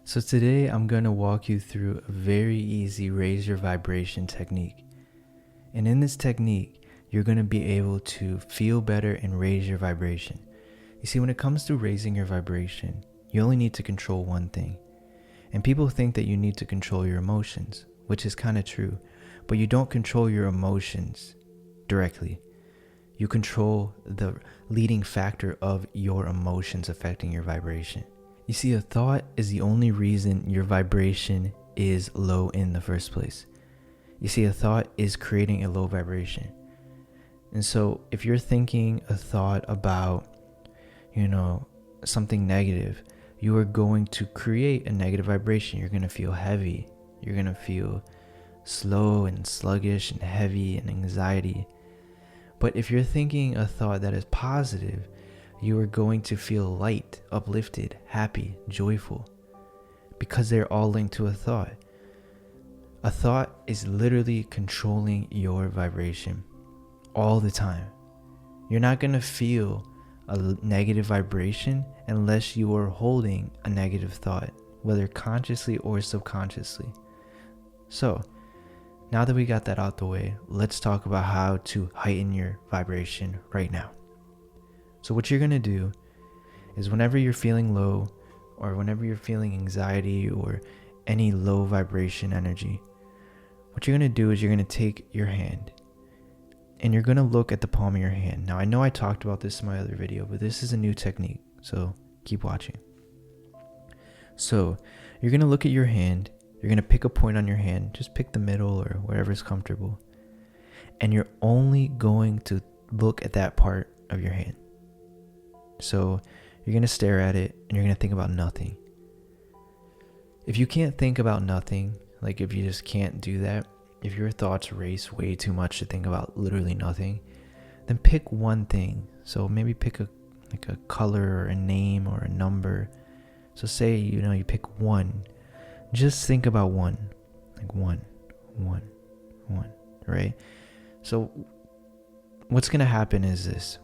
So today I'm going to walk you through a very easy raise your vibration technique. And in this technique, you're going to be able to feel better and raise your vibration. You see, when it comes to raising your vibration, you only need to control one thing. And people think that you need to control your emotions, which is kind of true, but you don't control your emotions directly. You control the leading factor of your emotions affecting your vibration. You see, a thought is the only reason your vibration is low in the first place. You see, a thought is creating a low vibration. And so if you're thinking a thought about, something negative, you are going to create a negative vibration. You're going to feel heavy. You're going to feel slow and sluggish and heavy and anxiety. But if you're thinking a thought that is positive, you are going to feel light, uplifted, happy, joyful, because they're all linked to a thought. A thought is literally controlling your vibration all the time. You're not going to feel a negative vibration unless you are holding a negative thought, whether consciously or subconsciously. So, now that we got that out the way, let's talk about how to heighten your vibration right now. So what you're going to do is whenever you're feeling low, or whenever you're feeling anxiety or any low vibration energy, what you're going to do is you're going to take your hand and you're going to look at the palm of your hand. Now, I know I talked about this in my other video, but this is a new technique, so keep watching. So you're going to look at your hand. You're going to pick a point on your hand. Just pick the middle or whatever's comfortable. And you're only going to look at that part of your hand. So you're going to stare at it and you're going to think about nothing. If you can't think about nothing, like if you just can't do that, if your thoughts race way too much to think about literally nothing, then pick one thing. So maybe pick a color or a name or a number. So say, you pick one. Just think about one. Like one, right? So what's going to happen is this.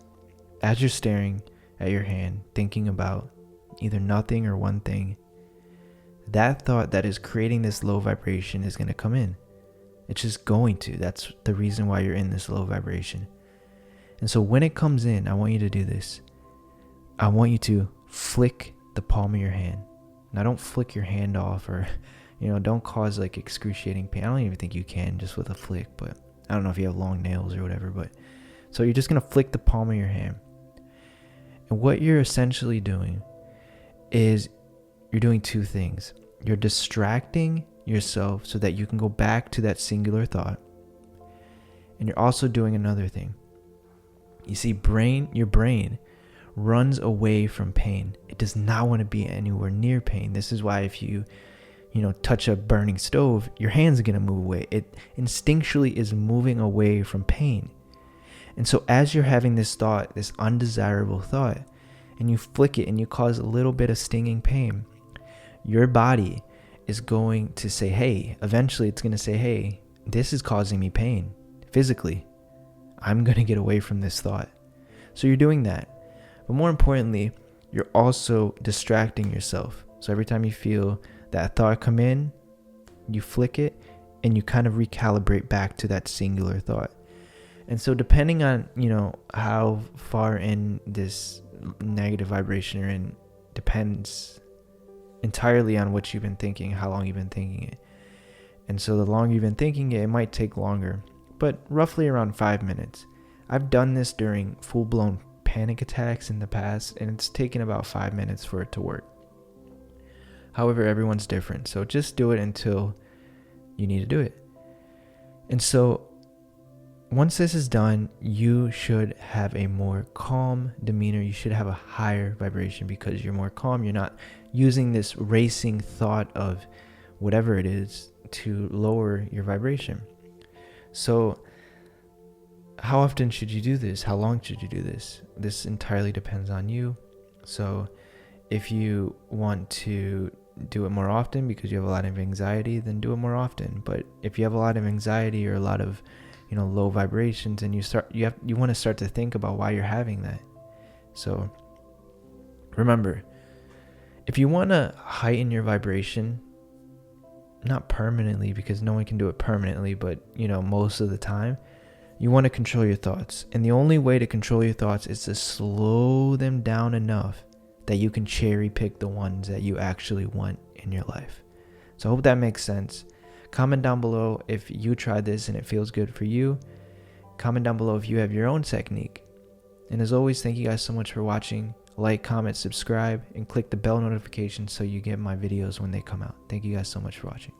As you're staring at your hand, thinking about either nothing or one thing, that thought that is creating this low vibration is going to come in. It's just going to. That's the reason why you're in this low vibration. And so when it comes in, I want you to do this. I want you to flick the palm of your hand. Now, don't flick your hand off or, don't cause like excruciating pain. I don't even think you can just with a flick, but I don't know if you have long nails or whatever, but so you're just going to flick the palm of your hand. And what you're essentially doing is you're doing two things. You're distracting yourself so that you can go back to that singular thought. And you're also doing another thing. You see, your brain runs away from pain. It does not want to be anywhere near pain. This is why if you touch a burning stove, your hand's going to move away. It instinctually is moving away from pain. And so as you're having this thought, this undesirable thought, and you flick it and you cause a little bit of stinging pain, your body is going to say, hey, eventually it's going to say, hey, this is causing me pain physically. I'm going to get away from this thought. So you're doing that. But more importantly, you're also distracting yourself. So every time you feel that thought come in, you flick it and you kind of recalibrate back to that singular thought. And so depending on, how far in this negative vibration you're in depends entirely on what you've been thinking, how long you've been thinking it. And so the longer you've been thinking it, it might take longer, but roughly around 5 minutes. I've done this during full-blown panic attacks in the past, and it's taken about 5 minutes for it to work. However, everyone's different, so just do it until you need to do it. And so once this is done, you should have a more calm demeanor. You should have a higher vibration because you're more calm. You're not using this racing thought of whatever it is to lower your vibration. So how often should you do this? How long should you do this? This entirely depends on you. So if you want to do it more often because you have a lot of anxiety, then do it more often. But if you have a lot of anxiety or a lot of low vibrations, and you want to start to think about why you're having that. So remember, If you want to heighten your vibration, not permanently, because no one can do it permanently, but most of the time, you want to control your thoughts. And the only way to control your thoughts is to slow them down enough that you can cherry pick the ones that you actually want in your life. So I hope that makes sense. Comment down below if you tried this and it feels good for you. Comment down below if you have your own technique. And as always, thank you guys so much for watching. Like, comment, subscribe, and click the bell notification so you get my videos when they come out. Thank you guys so much for watching.